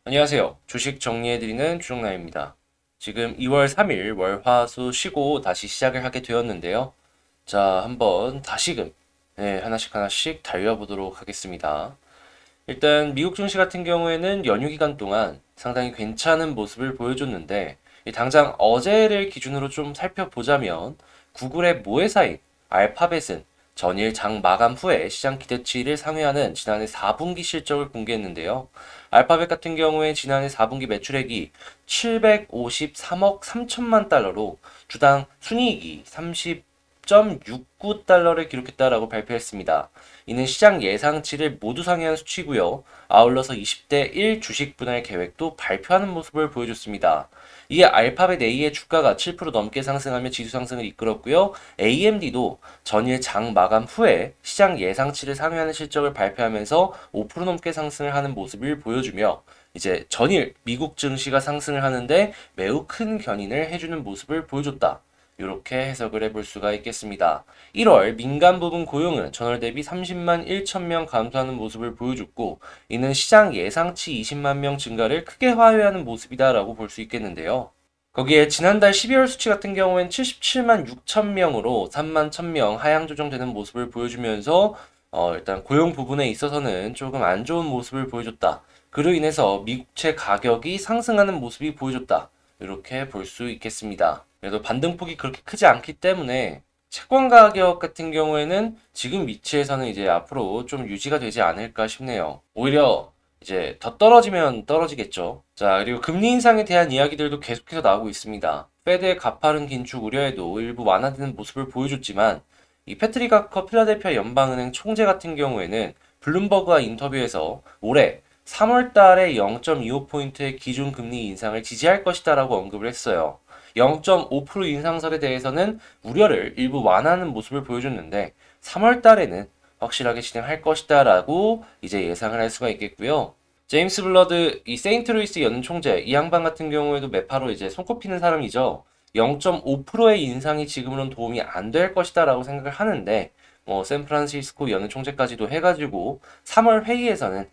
안녕하세요. 주식 정리해드리는 주정남입니다. 지금 2월 3일 월화수 쉬고 다시 시작을 하게 되었는데요. 자, 한번 다시금 하나씩 하나씩 달려보도록 하겠습니다. 일단 미국 증시 같은 경우에는 연휴 기간 동안 상당히 괜찮은 모습을 보여줬는데 당장 어제를 기준으로 좀 살펴보자면 구글의 모회사인 알파벳은 전일 장 마감 후에 시장 기대치를 상회하는 지난해 4분기 실적을 공개했는데요. 알파벳 같은 경우에 지난해 4분기 매출액이 753억 3천만 달러로 주당 순이익이 30.69달러를 기록했다라고 발표했습니다. 이는 시장 예상치를 모두 상회한 수치고요. 아울러서 20대 1 주식 분할 계획도 발표하는 모습을 보여줬습니다. 이에 알파벳 A의 주가가 7% 넘게 상승하며 지수 상승을 이끌었고요. AMD도 전일 장 마감 후에 시장 예상치를 상회하는 실적을 발표하면서 5% 넘게 상승을 하는 모습을 보여주며 이제 전일 미국 증시가 상승을 하는데 매우 큰 견인을 해주는 모습을 보여줬다. 이렇게 해석을 해볼 수가 있겠습니다. 1월 민간 부분 고용은 전월 대비 30만 1천 명 감소하는 모습을 보여줬고 이는 시장 예상치 20만 명 증가를 크게 화해하는 모습이다라고 볼 수 있겠는데요. 거기에 지난달 12월 수치 같은 경우엔 77만 6천 명으로 3만 1천 명 하향 조정되는 모습을 보여주면서 일단 고용 부분에 있어서는 조금 안 좋은 모습을 보여줬다. 그로 인해서 미국채 가격이 상승하는 모습이 보여줬다. 이렇게 볼 수 있겠습니다. 그래도 반등폭이 그렇게 크지 않기 때문에 채권 가격 같은 경우에는 지금 위치에서는 이제 앞으로 좀 유지가 되지 않을까 싶네요. 오히려 이제 더 떨어지면 떨어지겠죠. 자, 그리고 금리 인상에 대한 이야기들도 계속해서 나오고 있습니다. 페드의 가파른 긴축 우려에도 일부 완화되는 모습을 보여줬지만 이 패트릭 아커 필라델피아 연방은행 총재 같은 경우에는 블룸버그와 인터뷰에서 올해 3월 달에 0.25포인트의 기준 금리 인상을 지지할 것이다라고 언급을 했어요. 0.5% 인상설에 대해서는 우려를 일부 완화하는 모습을 보여줬는데 3월 달에는 확실하게 진행할 것이다라고 이제 예상을 할 수가 있겠고요. 제임스 블러드 이 세인트루이스 연 총재 이 양반 같은 경우에도 매파로 이제 손꼽히는 사람이죠. 0.5%의 인상이 지금으로는 도움이 안 될 것이다라고 생각을 하는데 뭐 샌프란시스코 연 총재까지도 해가지고 3월 회의에서는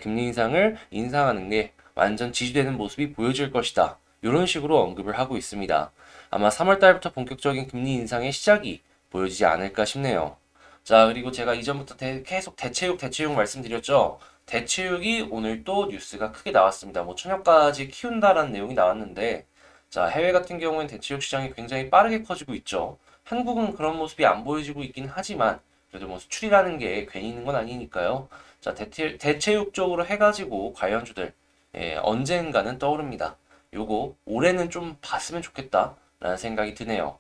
금리 인상을 인상하는 게 완전 지지되는 모습이 보여질 것이다. 이런 식으로 언급을 하고 있습니다. 아마 3월 달부터 본격적인 금리 인상의 시작이 보여지지 않을까 싶네요. 자, 그리고 제가 이전부터 계속 대체육 말씀드렸죠. 대체육이 오늘 또 뉴스가 크게 나왔습니다. 뭐 천여까지 키운다라는 내용이 나왔는데, 자, 해외 같은 경우엔 대체육 시장이 굉장히 빠르게 커지고 있죠. 한국은 그런 모습이 안 보여지고 있긴 하지만, 그래도 뭐 수출이라는 게 괜히 있는 건 아니니까요. 자, 대체육 쪽으로 해가지고 관련주들, 언젠가는 떠오릅니다. 요거 올해는 좀 봤으면 좋겠다라는 생각이 드네요.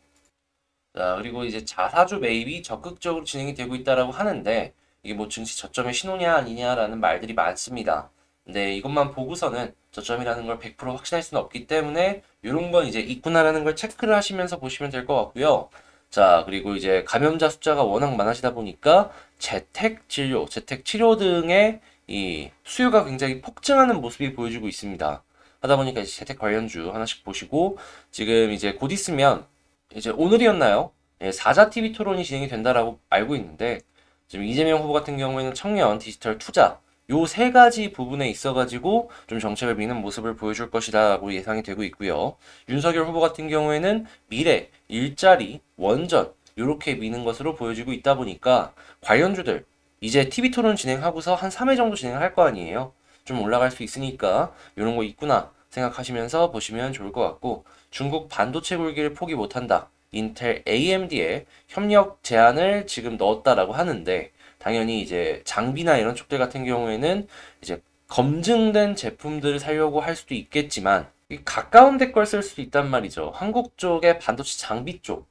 자, 그리고 이제 자사주 매입이 적극적으로 진행이 되고 있다라고 하는데 이게 뭐 증시 저점의 신호냐 아니냐라는 말들이 많습니다. 근데 이것만 보고서는 저점이라는 걸 100% 확신할 수는 없기 때문에 이런 건 이제 있구나라는 걸 체크를 하시면서 보시면 될 것 같고요. 자, 그리고 이제 감염자 숫자가 워낙 많아지다 보니까 재택 치료 등의 이 수요가 굉장히 폭증하는 모습이 보여지고 있습니다. 하다 보니까 이제 재택 관련주 하나씩 보시고 지금 이제 곧 있으면 이제 오늘이었나요? 예, 4자 TV 토론이 진행이 된다라고 알고 있는데 지금 이재명 후보 같은 경우에는 청년, 디지털, 투자 요 세 가지 부분에 있어가지고 좀 정책을 미는 모습을 보여줄 것이라고 예상이 되고 있고요. 윤석열 후보 같은 경우에는 미래, 일자리, 원전 요렇게 미는 것으로 보여지고 있다 보니까 관련주들 이제 TV 토론 진행하고서 한 3회 정도 진행할 거 아니에요. 좀 올라갈 수 있으니까 이런 거 있구나 생각하시면서 보시면 좋을 것 같고 중국 반도체 굴기를 포기 못한다. 인텔 AMD에 협력 제한을 지금 넣었다라고 하는데 당연히 이제 장비나 이런 쪽들 같은 경우에는 이제 검증된 제품들을 사려고 할 수도 있겠지만 가까운 데 걸 쓸 수도 있단 말이죠. 한국 쪽의 반도체 장비 쪽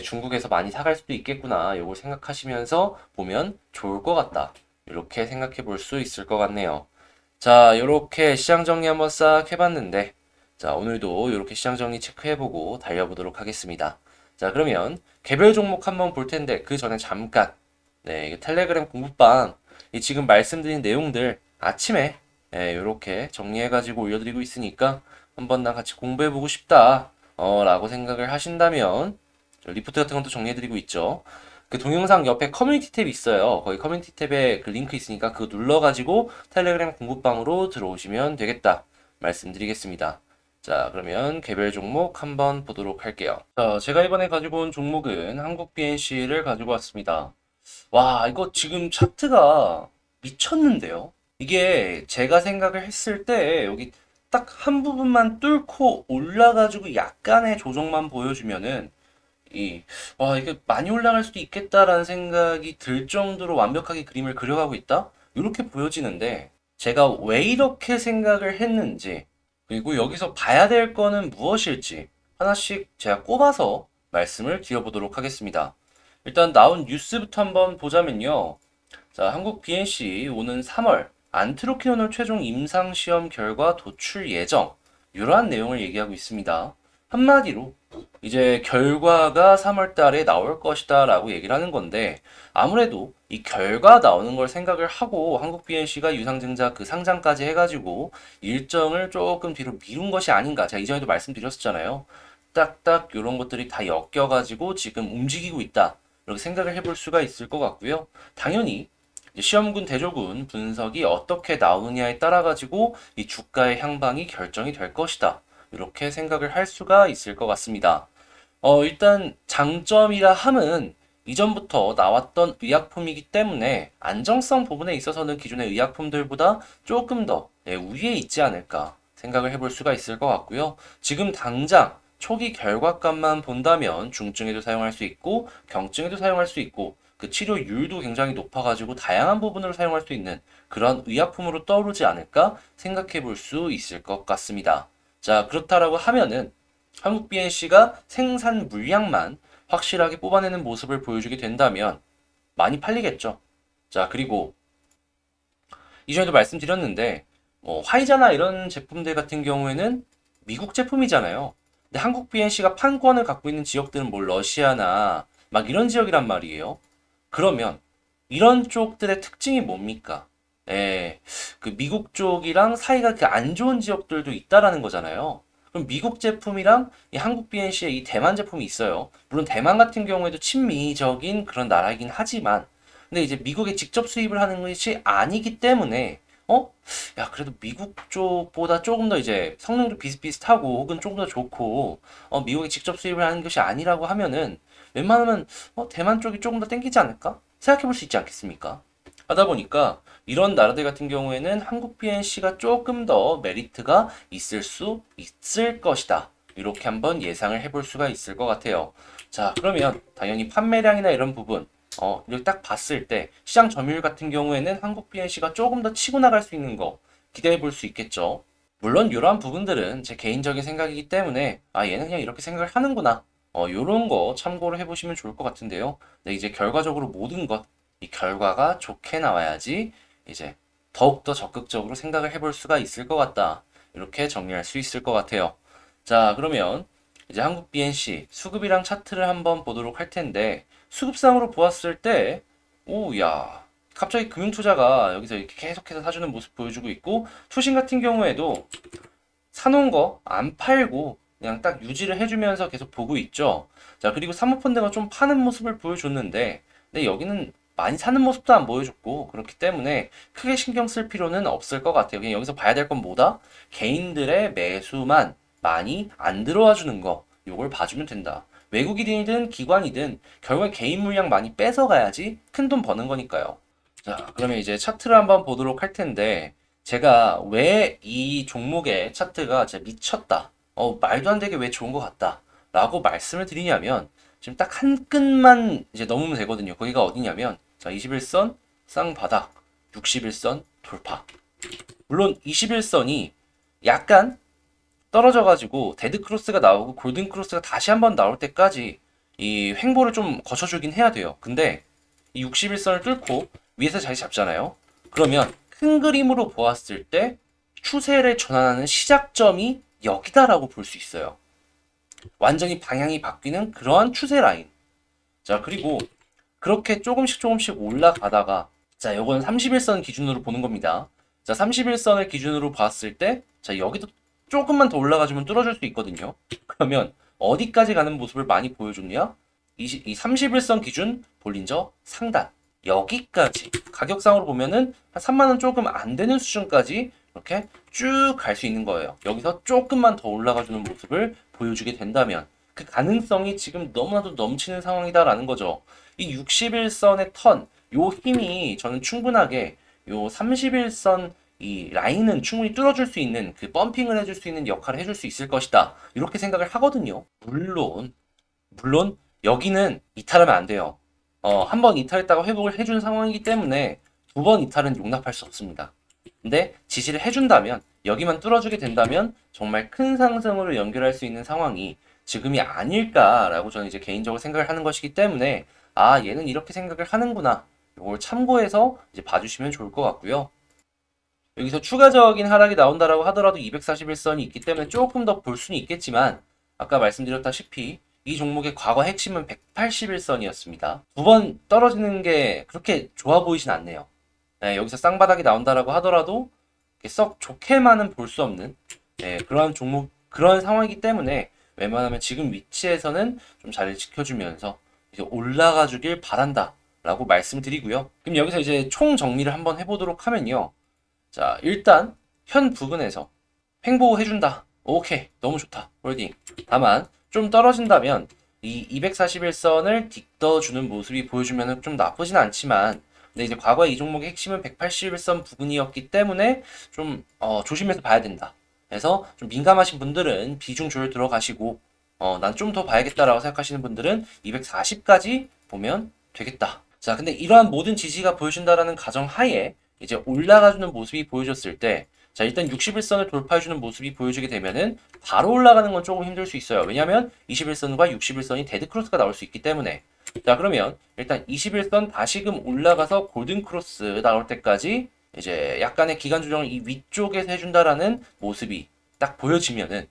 중국에서 많이 사갈 수도 있겠구나. 이걸 생각하시면서 보면 좋을 것 같다. 이렇게 생각해 볼 수 있을 것 같네요. 자, 이렇게 시장 정리 한번 싹 해봤는데, 자, 오늘도 이렇게 시장 정리 체크해보고 달려보도록 하겠습니다. 자, 그러면 개별 종목 한번 볼 텐데, 그 전에 잠깐, 이게 텔레그램 공부방, 이 지금 말씀드린 내용들 아침에, 이렇게 정리해가지고 올려드리고 있으니까, 한번 나 같이 공부해보고 싶다, 라고 생각을 하신다면, 리포트 같은 것도 정리해드리고 있죠. 그 동영상 옆에 커뮤니티 탭이 있어요. 거기 커뮤니티 탭에 그 링크 있으니까 그거 눌러가지고 텔레그램 공부방으로 들어오시면 되겠다. 말씀드리겠습니다. 자, 그러면 개별 종목 한번 보도록 할게요. 자, 제가 이번에 가지고 온 종목은 한국 BNC를 가지고 왔습니다. 와, 이거 지금 차트가 미쳤는데요? 이게 제가 생각을 했을 때 여기 딱 한 부분만 뚫고 올라가지고 약간의 조정만 보여주면은 이게 많이 올라갈 수도 있겠다라는 생각이 들 정도로 완벽하게 그림을 그려가고 있다? 이렇게 보여지는데 제가 왜 이렇게 생각을 했는지 그리고 여기서 봐야 될 거는 무엇일지 하나씩 제가 꼽아서 말씀을 드려보도록 하겠습니다. 일단 나온 뉴스부터 한번 보자면요. 자, 한국 BNC 오는 3월 안트로키노놀 최종 임상시험 결과 도출 예정 이러한 내용을 얘기하고 있습니다. 한마디로 이제 결과가 3월 달에 나올 것이다 라고 얘기를 하는 건데 아무래도 이 결과 나오는 걸 생각을 하고 한국 BNC가 유상증자 그 상장까지 해가지고 일정을 조금 뒤로 미룬 것이 아닌가 제가 이전에도 말씀드렸었잖아요. 딱딱 이런 것들이 다 엮여가지고 지금 움직이고 있다 이렇게 생각을 해볼 수가 있을 것 같고요. 당연히 이제 시험군 대조군 분석이 어떻게 나오느냐에 따라 가지고 이 주가의 향방이 결정이 될 것이다. 이렇게 생각을 할 수가 있을 것 같습니다. 일단 장점이라 함은 이전부터 나왔던 의약품이기 때문에 안정성 부분에 있어서는 기존의 의약품들보다 조금 더 우위에 있지 않을까 생각을 해볼 수가 있을 것 같고요. 지금 당장 초기 결과값만 본다면 중증에도 사용할 수 있고 경증에도 사용할 수 있고 그 치료율도 굉장히 높아가지고 다양한 부분으로 사용할 수 있는 그런 의약품으로 떠오르지 않을까 생각해 볼 수 있을 것 같습니다. 자, 그렇다라고 하면은 한국 BNC가 생산 물량만 확실하게 뽑아내는 모습을 보여주게 된다면 많이 팔리겠죠. 자, 그리고 이전에도 말씀드렸는데 화이자나 이런 제품들 같은 경우에는 미국 제품이잖아요. 근데 한국 BNC가 판권을 갖고 있는 지역들은 뭐 러시아나 막 이런 지역이란 말이에요. 그러면 이런 쪽들의 특징이 뭡니까? 그 미국 쪽이랑 사이가 그 안 좋은 지역들도 있다라는 거잖아요. 그럼 미국 제품이랑 이 한국 BNC의 이 대만 제품이 있어요. 물론 대만 같은 경우에도 친미적인 그런 나라이긴 하지만, 근데 이제 미국에 직접 수입을 하는 것이 아니기 때문에, 야, 그래도 미국 쪽보다 조금 더 이제 성능도 비슷비슷하고 혹은 조금 더 좋고, 미국에 직접 수입을 하는 것이 아니라고 하면은, 웬만하면, 대만 쪽이 조금 더 땡기지 않을까? 생각해 볼 수 있지 않겠습니까? 하다 보니까 이런 나라들 같은 경우에는 한국 BNC가 조금 더 메리트가 있을 수 있을 것이다. 이렇게 한번 예상을 해볼 수가 있을 것 같아요. 자, 그러면 당연히 판매량이나 이런 부분, 이렇게 딱 봤을 때 시장 점유율 같은 경우에는 한국 BNC가 조금 더 치고 나갈 수 있는 거 기대해 볼 수 있겠죠. 물론 이러한 부분들은 제 개인적인 생각이기 때문에 얘는 그냥 이렇게 생각을 하는구나. 요런 거 참고를 해보시면 좋을 것 같은데요. 네, 이제 결과적으로 모든 것, 이 결과가 좋게 나와야지 이제 더욱더 적극적으로 생각을 해볼 수가 있을 것 같다. 이렇게 정리할 수 있을 것 같아요. 자, 그러면 이제 한국 BNC 수급이랑 차트를 한번 보도록 할 텐데 수급상으로 보았을 때 야, 갑자기 금융투자가 여기서 이렇게 계속해서 사주는 모습 보여주고 있고 투신 같은 경우에도 사놓은 거 안 팔고 그냥 딱 유지를 해주면서 계속 보고 있죠. 자, 그리고 사모펀드가 좀 파는 모습을 보여줬는데 근데 여기는 많이 사는 모습도 안 보여줬고 그렇기 때문에 크게 신경 쓸 필요는 없을 것 같아요. 그냥 여기서 봐야 될 건 뭐다? 개인들의 매수만 많이 안 들어와 주는 거 요걸 봐주면 된다. 외국인이든 기관이든 결국에 개인 물량 많이 뺏어가야지 큰 돈 버는 거니까요. 자, 그러면 이제 차트를 한번 보도록 할 텐데 제가 왜 이 종목의 차트가 진짜 미쳤다. 말도 안 되게 왜 좋은 것 같다. 라고 말씀을 드리냐면 지금 딱 한 끈만 이제 넘으면 되거든요. 거기가 어디냐면 자, 21선 쌍바닥, 61선 돌파. 물론 21선이 약간 떨어져가지고 데드크로스가 나오고 골든크로스가 다시 한번 나올 때까지 이 횡보를 좀 거쳐주긴 해야 돼요. 근데 이 61선을 뚫고 위에서 자리 잡잖아요. 그러면 큰 그림으로 보았을 때 추세를 전환하는 시작점이 여기다라고 볼 수 있어요. 완전히 방향이 바뀌는 그러한 추세 라인. 자, 그리고 그렇게 조금씩 조금씩 올라가다가 자, 요건 31선 기준으로 보는 겁니다. 자, 31선을 기준으로 봤을 때 자, 여기도 조금만 더 올라가주면 뚫어줄 수 있거든요. 그러면 어디까지 가는 모습을 많이 보여줬냐? 이 31선 기준 볼린저 상단 여기까지 가격상으로 보면은 한 3만원 조금 안 되는 수준까지 이렇게 쭉 갈 수 있는 거예요. 여기서 조금만 더 올라가주는 모습을 보여주게 된다면 그 가능성이 지금 너무나도 넘치는 상황이다라는 거죠. 이 60일선의 턴, 요 힘이 저는 충분하게 요 31선 이 라인은 충분히 뚫어줄 수 있는 그 펌핑을 해줄 수 있는 역할을 해줄 수 있을 것이다. 이렇게 생각을 하거든요. 물론 여기는 이탈하면 안 돼요. 한 번 이탈했다가 회복을 해준 상황이기 때문에 두 번 이탈은 용납할 수 없습니다. 근데 지지를 해준다면 여기만 뚫어주게 된다면 정말 큰 상승으로 연결할 수 있는 상황이 지금이 아닐까라고 저는 이제 개인적으로 생각을 하는 것이기 때문에 아 얘는 이렇게 생각을 하는구나 이걸 참고해서 이제 봐주시면 좋을 것 같고요. 여기서 추가적인 하락이 나온다라고 하더라도 241선이 있기 때문에 조금 더 볼 수는 있겠지만 아까 말씀드렸다시피 이 종목의 과거 핵심은 181선이었습니다. 두 번 떨어지는 게 그렇게 좋아 보이진 않네요. 네, 여기서 쌍바닥이 나온다라고 하더라도 썩 좋게만은 볼 수 없는 그러한 종목 그런 상황이기 때문에 웬만하면 지금 위치에서는 좀 자리를 지켜주면서 이제 올라가 주길 바란다 라고 말씀드리고요. 그럼 여기서 이제 총 정리를 한번 해보도록 하면요. 자, 일단 현 부근에서 횡보 해준다. 오케이, 너무 좋다. 홀딩. 다만 좀 떨어진다면 이 241선을 딛어주는 모습이 보여주면 좀 나쁘진 않지만 근데 이제 과거에 이 종목의 핵심은 181선 부근이었기 때문에 좀 조심해서 봐야 된다. 그래서 좀 민감하신 분들은 비중 조절 들어가시고 난 좀 더 봐야겠다라고 생각하시는 분들은 240까지 보면 되겠다. 자, 근데 이러한 모든 지지가 보여준다라는 가정 하에 이제 올라가주는 모습이 보여줬을 때 자, 일단 61선을 돌파해주는 모습이 보여주게 되면은 바로 올라가는 건 조금 힘들 수 있어요. 왜냐면 21선과 61선이 데드크로스가 나올 수 있기 때문에 자, 그러면 일단 21선 다시금 올라가서 골든크로스 나올 때까지 이제 약간의 기간 조정을 이 위쪽에서 해준다라는 모습이 딱 보여지면은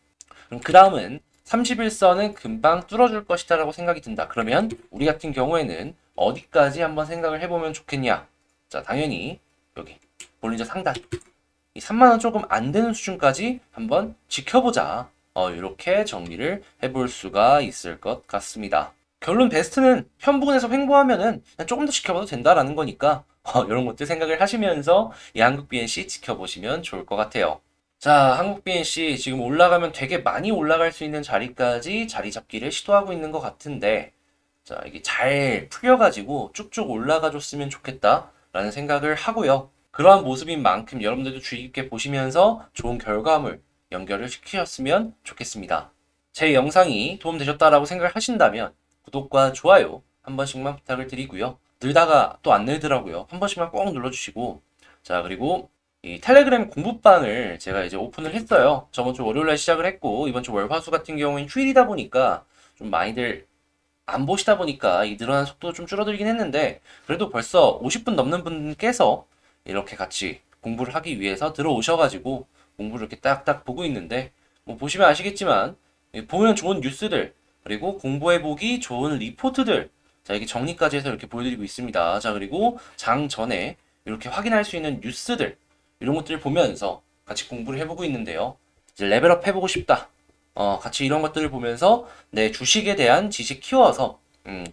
그럼 그 다음은 31선은 금방 뚫어줄 것이다 라고 생각이 든다. 그러면 우리 같은 경우에는 어디까지 한번 생각을 해보면 좋겠냐. 자, 당연히 여기 볼린저 상단 이 3만원 조금 안 되는 수준까지 한번 지켜보자. 이렇게 정리를 해볼 수가 있을 것 같습니다. 결론 베스트는 현 부분에서 횡보하면은 그냥 조금 더 지켜봐도 된다라는 거니까 이런 것들 생각을 하시면서 이 한국 BNC 지켜보시면 좋을 것 같아요. 자, 한국 BNC 지금 올라가면 되게 많이 올라갈 수 있는 자리까지 자리 잡기를 시도하고 있는 것 같은데 자, 이게 잘 풀려가지고 쭉쭉 올라가 줬으면 좋겠다라는 생각을 하고요. 그러한 모습인 만큼 여러분들도 주의 깊게 보시면서 좋은 결과물 연결을 시키셨으면 좋겠습니다. 제 영상이 도움되셨다라고 생각을 하신다면 구독과 좋아요 한 번씩만 부탁을 드리고요. 늘다가 또 안 늘더라고요. 한 번씩만 꼭 눌러주시고 자, 그리고 이 텔레그램 공부방을 제가 이제 오픈을 했어요. 저번 주 월요일날 시작을 했고 이번 주 월화수 같은 경우엔 휴일이다 보니까 좀 많이들 안 보시다 보니까 이 늘어난 속도 좀 줄어들긴 했는데 그래도 벌써 50분 넘는 분께서 이렇게 같이 공부를 하기 위해서 들어오셔가지고 공부를 이렇게 딱딱 보고 있는데 뭐 보시면 아시겠지만 보면 좋은 뉴스들 그리고 공부해보기 좋은 리포트들 자 이게 정리까지 해서 이렇게 보여드리고 있습니다. 자 그리고 장 전에 이렇게 확인할 수 있는 뉴스들 이런 것들을 보면서 같이 공부를 해보고 있는데요. 이제 레벨업 해보고 싶다. 같이 이런 것들을 보면서 내 주식에 대한 지식 키워서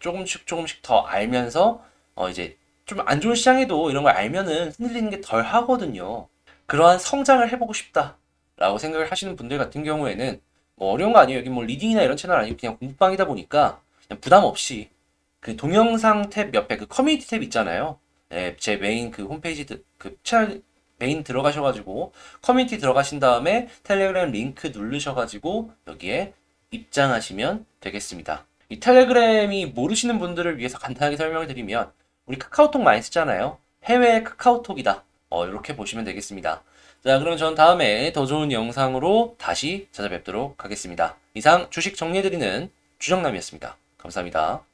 조금씩 더 알면서 이제 좀 안 좋은 시장에도 이런 걸 알면은 흔들리는 게 덜 하거든요. 그러한 성장을 해보고 싶다라고 생각을 하시는 분들 같은 경우에는 뭐 어려운 거 아니에요. 여기 뭐 리딩이나 이런 채널 아니고 그냥 공부방이다 보니까 그냥 부담 없이 그 동영상 탭 옆에 그 커뮤니티 탭 있잖아요. 네, 제 메인 그 홈페이지 그 채널 메인 들어가셔가지고 커뮤니티 들어가신 다음에 텔레그램 링크 누르셔가지고 여기에 입장하시면 되겠습니다. 이 텔레그램이 모르시는 분들을 위해서 간단하게 설명을 드리면 우리 카카오톡 많이 쓰잖아요. 해외 카카오톡이다. 이렇게 보시면 되겠습니다. 자, 그럼 전 다음에 더 좋은 영상으로 다시 찾아뵙도록 하겠습니다. 이상 주식 정리해드리는 주정남이었습니다. 감사합니다.